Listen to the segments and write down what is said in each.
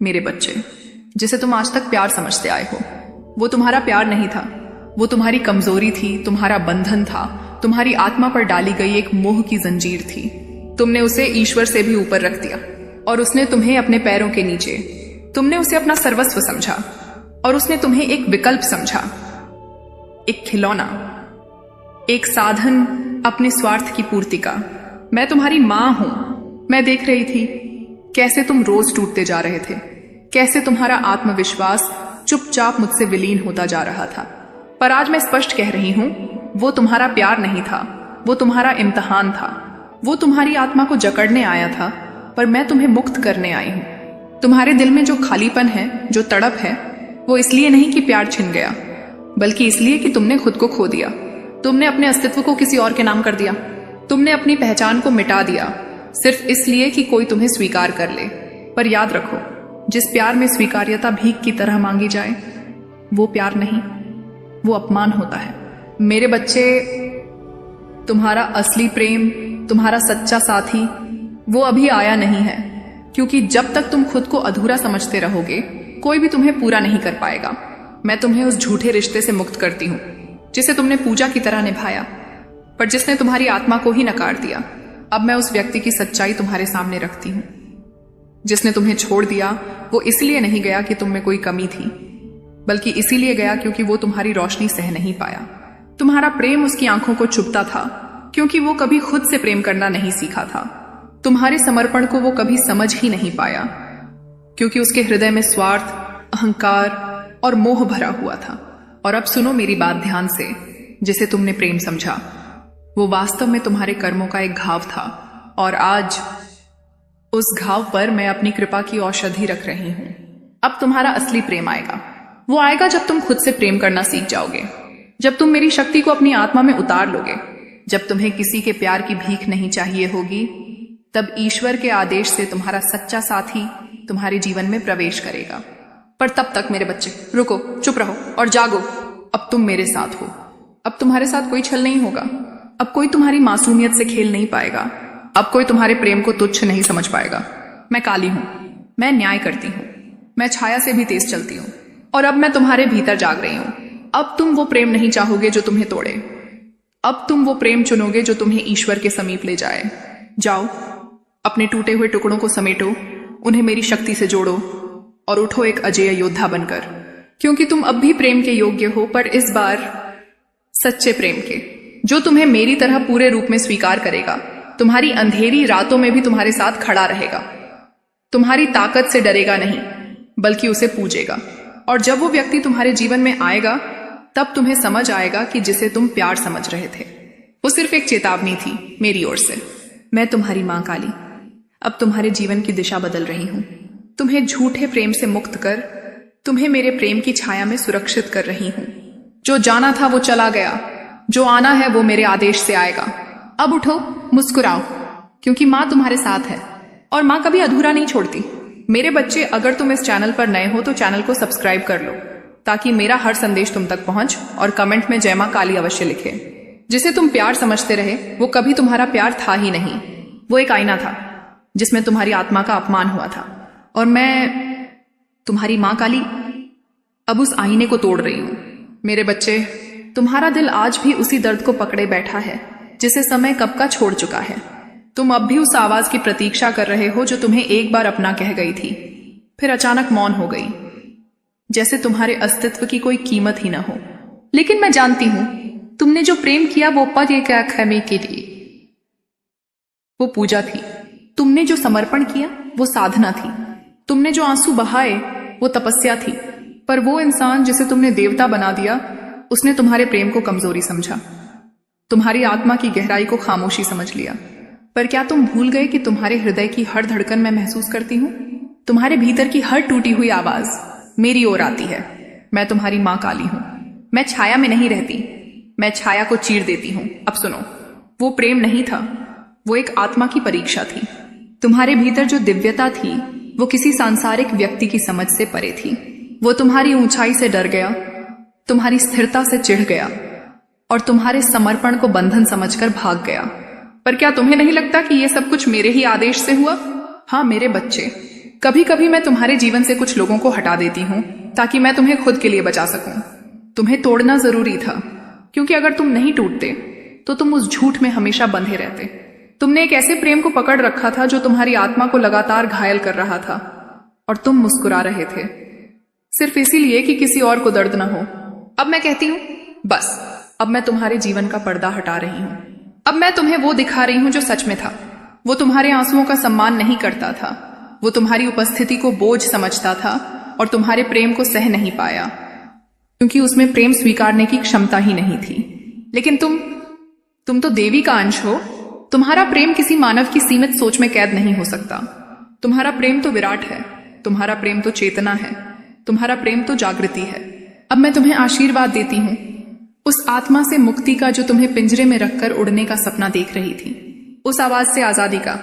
मेरे बच्चे, जिसे तुम आज तक प्यार समझते आए हो, वो तुम्हारा प्यार नहीं था। वो तुम्हारी कमजोरी थी, तुम्हारा बंधन था, तुम्हारी आत्मा पर डाली गई एक मोह की जंजीर थी। तुमने उसे ईश्वर से भी ऊपर रख दिया और उसने तुम्हें अपने पैरों के नीचे। तुमने उसे अपना सर्वस्व समझा और उसने तुम्हें एक विकल्प समझा, एक खिलौना, एक साधन अपने स्वार्थ की पूर्ति का। मैं तुम्हारी मां हूं। मैं देख रही थी कैसे तुम रोज टूटते जा रहे थे, कैसे तुम्हारा आत्मविश्वास चुपचाप मुझसे विलीन होता जा रहा था। पर आज मैं स्पष्ट कह रही हूं, वो तुम्हारा प्यार नहीं था, वो तुम्हारा इम्तिहान था। वो तुम्हारी आत्मा को जकड़ने आया था, पर मैं तुम्हें मुक्त करने आई हूं। तुम्हारे दिल में जो खालीपन है, जो तड़प है, वो इसलिए नहीं कि प्यार छिन गया, बल्कि इसलिए कि तुमने खुद को खो दिया। तुमने अपने अस्तित्व को किसी और के नाम कर दिया। तुमने अपनी पहचान को मिटा दिया, सिर्फ इसलिए कि कोई तुम्हें स्वीकार कर ले। पर याद रखो, जिस प्यार में स्वीकार्यता भीख की तरह मांगी जाए, वो प्यार नहीं, वो अपमान होता है। मेरे बच्चे, तुम्हारा असली प्रेम, तुम्हारा सच्चा साथी, वो अभी आया नहीं है। क्योंकि जब तक तुम खुद को अधूरा समझते रहोगे, कोई भी तुम्हें पूरा नहीं कर पाएगा। मैं तुम्हें उस झूठे रिश्ते से मुक्त करती हूं जिसे तुमने पूजा की तरह निभाया, पर जिसने तुम्हारी आत्मा को ही नकार दिया। अब मैं उस व्यक्ति की सच्चाई तुम्हारे सामने रखती हूं। जिसने तुम्हें छोड़ दिया, वो इसलिए नहीं गया कि तुम में कोई कमी थी, बल्कि इसीलिए गया क्योंकि वो तुम्हारी रोशनी सह नहीं पाया। तुम्हारा प्रेम उसकी आंखों को चुभता था, क्योंकि वो कभी खुद से प्रेम करना नहीं सीखा था। तुम्हारे समर्पण को वो कभी समझ ही नहीं पाया, क्योंकि उसके हृदय में स्वार्थ, अहंकार और मोह भरा हुआ था। और अब सुनो मेरी बात ध्यान से। जिसे तुमने प्रेम समझा, वो वास्तव में तुम्हारे कर्मों का एक घाव था, और आज उस घाव पर मैं अपनी कृपा की औषधि रख रही हूं। अब तुम्हारा असली प्रेम आएगा। वो आएगा जब तुम खुद से प्रेम करना सीख जाओगे, जब तुम मेरी शक्ति को अपनी आत्मा में उतार लोगे, जब तुम्हें किसी के प्यार की भीख नहीं चाहिए होगी। तब ईश्वर के आदेश से तुम्हारा सच्चा साथी तुम्हारे जीवन में प्रवेश करेगा। पर तब तक मेरे बच्चे, रुको, चुप रहो और जागो। अब तुम मेरे साथ हो। अब तुम्हारे साथ कोई छल नहीं होगा। अब कोई तुम्हारी मासूमियत से खेल नहीं पाएगा। अब कोई तुम्हारे प्रेम को तुच्छ नहीं समझ पाएगा। मैं काली हूं, मैं न्याय करती हूं, मैं छाया से भी तेज चलती हूं, और अब मैं तुम्हारे भीतर जाग रही हूं। अब तुम वो प्रेम नहीं चाहोगे जो तुम्हें तोड़े। अब तुम वो प्रेम चुनोगे जो तुम्हें ईश्वर के समीप ले जाए। जाओ, अपने टूटे हुए टुकड़ों को समेटो, उन्हें मेरी शक्ति से जोड़ो और उठो एक अजेय योद्धा बनकर। क्योंकि तुम अब भी प्रेम के योग्य हो, पर इस बार सच्चे प्रेम के, जो तुम्हें मेरी तरह पूरे रूप में स्वीकार करेगा, तुम्हारी अंधेरी रातों में भी तुम्हारे साथ खड़ा रहेगा, तुम्हारी ताकत से डरेगा नहीं, बल्कि उसे पूजेगा। और जब वो व्यक्ति तुम्हारे जीवन में आएगा, तब तुम्हें समझ आएगा कि जिसे तुम प्यार समझ रहे थे, वो सिर्फ एक चेतावनी थी मेरी ओर से। मैं तुम्हारी मां काली अब तुम्हारे जीवन की दिशा बदल रही हूं। तुम्हें झूठे प्रेम से मुक्त कर तुम्हें मेरे प्रेम की छाया में सुरक्षित कर रही हूं। जो जाना था वो चला गया, जो आना है वो मेरे आदेश से आएगा। अब उठो, मुस्कुराओ, क्योंकि मां तुम्हारे साथ है, और मां कभी अधूरा नहीं छोड़ती। मेरे बच्चे, अगर तुम इस चैनल पर नए हो तो चैनल को सब्सक्राइब कर लो, ताकि मेरा हर संदेश तुम तक पहुंच, और कमेंट में जय मां काली अवश्य लिखे। जिसे तुम प्यार समझते रहे, वो कभी तुम्हारा प्यार था ही नहीं। वो एक आईना था जिसमें तुम्हारी आत्मा का अपमान हुआ था, और मैं तुम्हारी मां काली अब उस आईने को तोड़ रही हूं। मेरे बच्चे, तुम्हारा दिल आज भी उसी दर्द को पकड़े बैठा है जिसे समय कब का छोड़ चुका है। तुम अब भी उस आवाज की प्रतीक्षा कर रहे हो जो तुम्हें एक बार अपना कह गई थी, फिर अचानक मौन हो गई, जैसे तुम्हारे अस्तित्व की कोई कीमत ही न हो। लेकिन मैं जानती हूं, तुमने जो प्रेम किया वो पद एक खैमे के लिए, वो पूजा थी। तुमने जो समर्पण किया वो साधना थी। तुमने जो आंसू बहाए वो तपस्या थी। पर वो इंसान जिसे तुमने देवता बना दिया, उसने तुम्हारे प्रेम को कमजोरी समझा, तुम्हारी आत्मा की गहराई को खामोशी समझ लिया। पर क्या तुम भूल गए कि तुम्हारे हृदय की हर धड़कन मैं महसूस करती हूं? तुम्हारे भीतर की हर टूटी हुई आवाज मेरी ओर आती है। मैं तुम्हारी मां काली हूं। मैं छाया में नहीं रहती, मैं छाया को चीर देती हूं। अब सुनो, वो प्रेम नहीं था, वो एक आत्मा की परीक्षा थी। तुम्हारे भीतर जो दिव्यता थी, वो किसी सांसारिक व्यक्ति की समझ से परे थी। वो तुम्हारी ऊंचाई से डर गया, तुम्हारी स्थिरता से चिढ़ गया, और तुम्हारे समर्पण को बंधन समझकर भाग गया। पर क्या तुम्हें नहीं लगता कि यह सब कुछ मेरे ही आदेश से हुआ? हाँ मेरे बच्चे, कभी कभी मैं तुम्हारे जीवन से कुछ लोगों को हटा देती हूँ ताकि मैं तुम्हें खुद के लिए बचा सकूं। तुम्हें तोड़ना जरूरी था, क्योंकि अगर तुम नहीं टूटते तो तुम उस झूठ में हमेशा बंधे रहते। तुमने एक ऐसे प्रेम को पकड़ रखा था जो तुम्हारी आत्मा को लगातार घायल कर रहा था, और तुम मुस्कुरा रहे थे सिर्फ इसीलिए कि किसी और को दर्द ना हो। अब मैं कहती हूँ बस, अब मैं तुम्हारे जीवन का पर्दा हटा रही हूँ। अब मैं तुम्हें वो दिखा रही हूँ जो सच में था। वो तुम्हारे आंसुओं का सम्मान नहीं करता था, वो तुम्हारी उपस्थिति को बोझ समझता था और तुम्हारे प्रेम को सह नहीं पाया, क्योंकि उसमें प्रेम स्वीकारने की क्षमता ही नहीं थी। लेकिन तुम तो देवी का अंश हो। तुम्हारा प्रेम किसी मानव की सीमित सोच में कैद नहीं हो सकता। तुम्हारा प्रेम तो विराट है, तुम्हारा प्रेम तो चेतना है, तुम्हारा प्रेम तो जागृति है। अब मैं तुम्हें आशीर्वाद देती हूँ, उस आत्मा से मुक्ति का जो तुम्हें पिंजरे में रखकर उड़ने का सपना देख रही थी, उस आवाज से आजादी का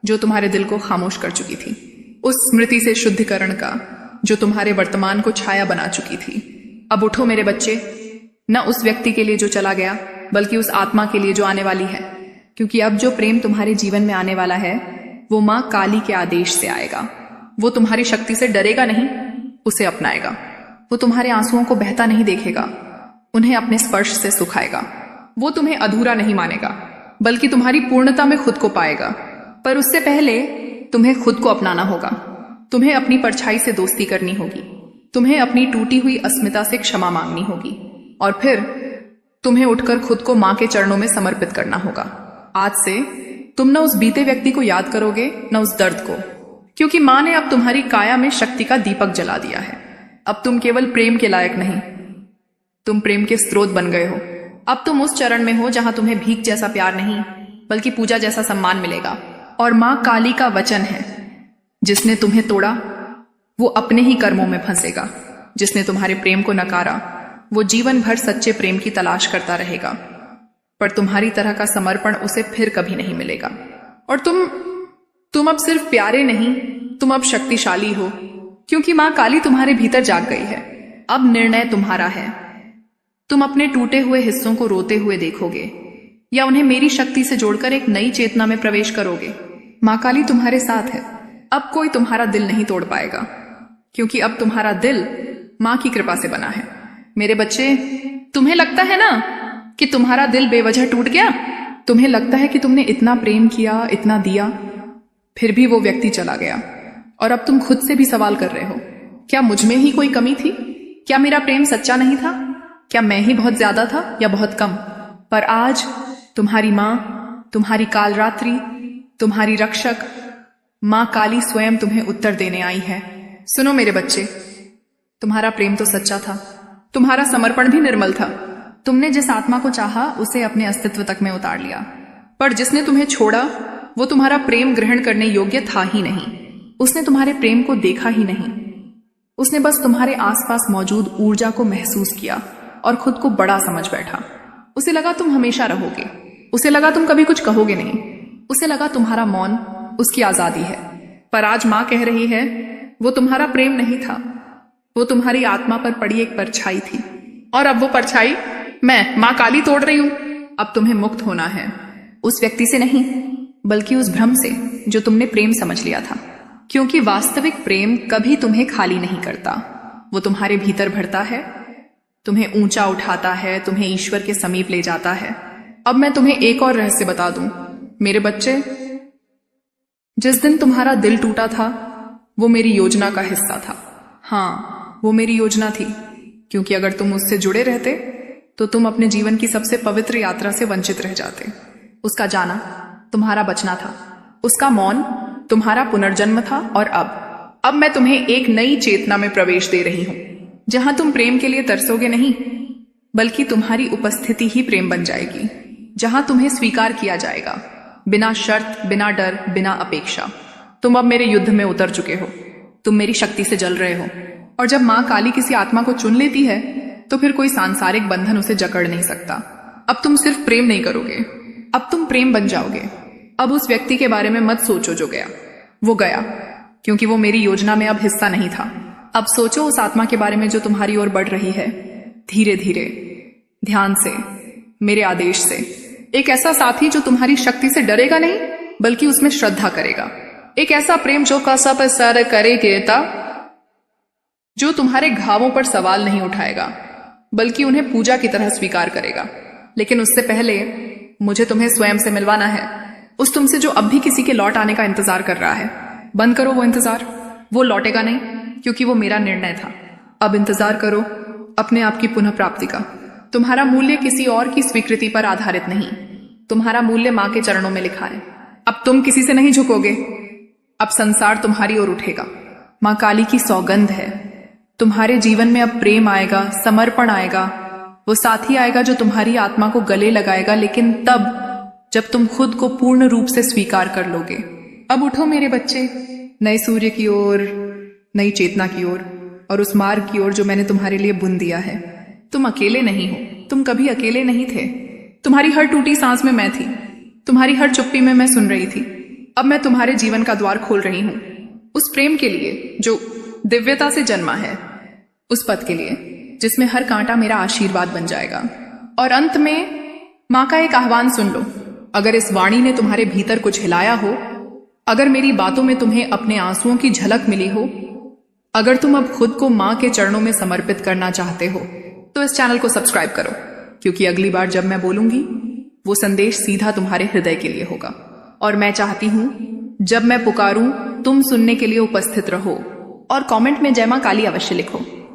जो तुम्हारे दिल को खामोश कर चुकी थी, उस स्मृति से शुद्धिकरण का जो तुम्हारे वर्तमान को छाया बना चुकी थी। अब उठो मेरे बच्चे, न उस व्यक्ति के लिए जो चला गया, बल्कि उस आत्मा के लिए जो आने वाली है, क्योंकि अब जो प्रेम तुम्हारे जीवन में आने वाला है वो माँ काली के आदेश से आएगा। वो तुम्हारी शक्ति से डरेगा नहीं, उसे अपनाएगा। वो तुम्हारे आंसुओं को बहता नहीं देखेगा, उन्हें अपने स्पर्श से सुखाएगा। वो तुम्हें अधूरा नहीं मानेगा, बल्कि तुम्हारी पूर्णता में खुद को पाएगा। पर उससे पहले तुम्हें खुद को अपनाना होगा। तुम्हें अपनी परछाई से दोस्ती करनी होगी, तुम्हें अपनी टूटी हुई अस्मिता से क्षमा मांगनी होगी, और फिर तुम्हें उठकर खुद को माँ के चरणों में समर्पित करना होगा। आज से तुम न उस बीते व्यक्ति को याद करोगे, न उस दर्द को, क्योंकि माँ ने अब तुम्हारी काया में शक्ति का दीपक जला दिया है। अब तुम केवल प्रेम के लायक नहीं, तुम प्रेम के स्रोत बन गए हो। अब तुम उस चरण में हो जहां तुम्हें भीख जैसा प्यार नहीं, बल्कि पूजा जैसा सम्मान मिलेगा। और माँ काली का वचन है, जिसने तुम्हें तोड़ा वो अपने ही कर्मों में फंसेगा। जिसने तुम्हारे प्रेम को नकारा वो जीवन भर सच्चे प्रेम की तलाश करता रहेगा, पर तुम्हारी तरह का समर्पण उसे फिर कभी नहीं मिलेगा। और तुम अब सिर्फ प्यारे नहीं, तुम अब शक्तिशाली हो, क्योंकि माँ काली तुम्हारे भीतर जाग गई है। अब निर्णय तुम्हारा है। तुम अपने टूटे हुए हिस्सों को रोते हुए देखोगे, या उन्हें मेरी शक्ति से जोड़कर एक नई चेतना में प्रवेश करोगे। माँ काली तुम्हारे साथ है। अब कोई तुम्हारा दिल नहीं तोड़ पाएगा, क्योंकि अब तुम्हारा दिल माँ की कृपा से बना है। मेरे बच्चे, तुम्हें लगता है ना कि तुम्हारा दिल बेवजह टूट गया? तुम्हें लगता है कि तुमने इतना प्रेम किया, इतना दिया, फिर भी वो व्यक्ति चला गया। और अब तुम खुद से भी सवाल कर रहे हो, क्या मुझ में ही कोई कमी थी? क्या मेरा प्रेम सच्चा नहीं था? क्या मैं ही बहुत ज्यादा था या बहुत कम? पर आज तुम्हारी माँ, तुम्हारी कालरात्रि, तुम्हारी रक्षक माँ काली स्वयं तुम्हें उत्तर देने आई है। सुनो मेरे बच्चे, तुम्हारा प्रेम तो सच्चा था, तुम्हारा समर्पण भी निर्मल था। तुमने जिस आत्मा को चाहा उसे अपने अस्तित्व तक में उतार लिया, पर जिसने तुम्हें छोड़ा वो तुम्हारा प्रेम ग्रहण करने योग्य था ही नहीं। उसने तुम्हारे प्रेम को देखा ही नहीं, उसने बस तुम्हारे आसपास मौजूद ऊर्जा को महसूस किया और खुद को बड़ा समझ बैठा। उसे लगा तुम हमेशा रहोगे, उसे लगा तुम कभी कुछ कहोगे नहीं, उसे लगा तुम्हारा मौन उसकी आजादी है। पर आज माँ कह रही है वो तुम्हारा प्रेम नहीं था, वो तुम्हारी आत्मा पर पड़ी एक परछाई थी, और अब वो परछाई मैं माँ काली तोड़ रही हूं। अब तुम्हें मुक्त होना है, उस व्यक्ति से नहीं, बल्कि उस भ्रम से जो तुमने प्रेम समझ लिया था। क्योंकि वास्तविक प्रेम कभी तुम्हें खाली नहीं करता, वो तुम्हारे भीतर भरता है, तुम्हें ऊंचा उठाता है, तुम्हें ईश्वर के समीप ले जाता है। अब मैं तुम्हें एक और रहस्य बता दूं मेरे बच्चे, जिस दिन तुम्हारा दिल टूटा था वो मेरी योजना का हिस्सा था। हाँ, वो मेरी योजना थी, क्योंकि अगर तुम उससे जुड़े रहते तो तुम अपने जीवन की सबसे पवित्र यात्रा से वंचित रह जाते। उसका जाना तुम्हारा बचना था, उसका मौन तुम्हारा पुनर्जन्म था। और अब मैं तुम्हें एक नई चेतना में प्रवेश दे रही हूं, जहां तुम प्रेम के लिए तरसोगे नहीं, बल्कि तुम्हारी उपस्थिति ही प्रेम बन जाएगी, जहां तुम्हें स्वीकार किया जाएगा, बिना शर्त, बिना डर, बिना अपेक्षा। तुम अब मेरे युद्ध में उतर चुके हो, तुम मेरी शक्ति से जल रहे हो। और जब माँ काली किसी आत्मा को चुन लेती है तो फिर कोई सांसारिक बंधन उसे जकड़ नहीं सकता। अब तुम सिर्फ प्रेम नहीं करोगे, अब तुम प्रेम बन जाओगे। अब उस व्यक्ति के बारे में मत सोचो जो गया, वो गया, क्योंकि वो मेरी योजना में अब हिस्सा नहीं था। अब सोचो उस आत्मा के बारे में जो तुम्हारी ओर बढ़ रही है, धीरे धीरे, ध्यान से, मेरे आदेश से। एक ऐसा साथी जो तुम्हारी शक्ति से डरेगा नहीं, बल्कि उसमें श्रद्धा करेगा। एक ऐसा प्रेम जो कसब सर करेगा, जो तुम्हारे घावों पर सवाल नहीं उठाएगा बल्कि उन्हें पूजा की तरह स्वीकार करेगा। लेकिन उससे पहले मुझे तुम्हें स्वयं से मिलवाना है, उस तुमसे जो अब भी किसी के लौट आने का इंतजार कर रहा है। बंद करो वो इंतजार, वो लौटेगा नहीं, क्योंकि वो मेरा निर्णय था। अब इंतजार करो अपने आप की पुनः प्राप्ति का। तुम्हारा मूल्य किसी और की स्वीकृति पर आधारित नहीं, तुम्हारा मूल्य मां के चरणों में लिखा है। अब तुम किसी से नहीं झुकोगे, अब संसार तुम्हारी ओर उठेगा। मां काली की सौगंध है, तुम्हारे जीवन में अब प्रेम आएगा, समर्पण आएगा, वो साथी आएगा जो तुम्हारी आत्मा को गले लगाएगा, लेकिन तब जब तुम खुद को पूर्ण रूप से स्वीकार कर लोगे। अब उठो मेरे बच्चे, नए सूर्य की ओर, नई चेतना की ओर, और उस मार्ग की ओर जो मैंने तुम्हारे लिए बुन दिया है। तुम अकेले नहीं हो, तुम कभी अकेले नहीं थे। तुम्हारी हर टूटी सांस में मैं थी, तुम्हारी हर चुप्पी में मैं सुन रही थी। अब मैं तुम्हारे जीवन का द्वार खोल रही हूं, उस प्रेम के लिए जो दिव्यता से जन्मा है, उस पद के लिए जिसमें हर कांटा मेरा आशीर्वाद बन जाएगा। और अंत में मां का एक आह्वान सुन लो। अगर इस वाणी ने तुम्हारे भीतर कुछ हिलाया हो, अगर मेरी बातों में तुम्हें अपने आंसुओं की झलक मिली हो, अगर तुम अब खुद को मां के चरणों में समर्पित करना चाहते हो, तो इस चैनल को सब्सक्राइब करो, क्योंकि अगली बार जब मैं बोलूंगी वो संदेश सीधा तुम्हारे हृदय के लिए होगा। और मैं चाहती हूं जब मैं पुकारूं तुम सुनने के लिए उपस्थित रहो, और कमेंट में जय मां काली अवश्य लिखो।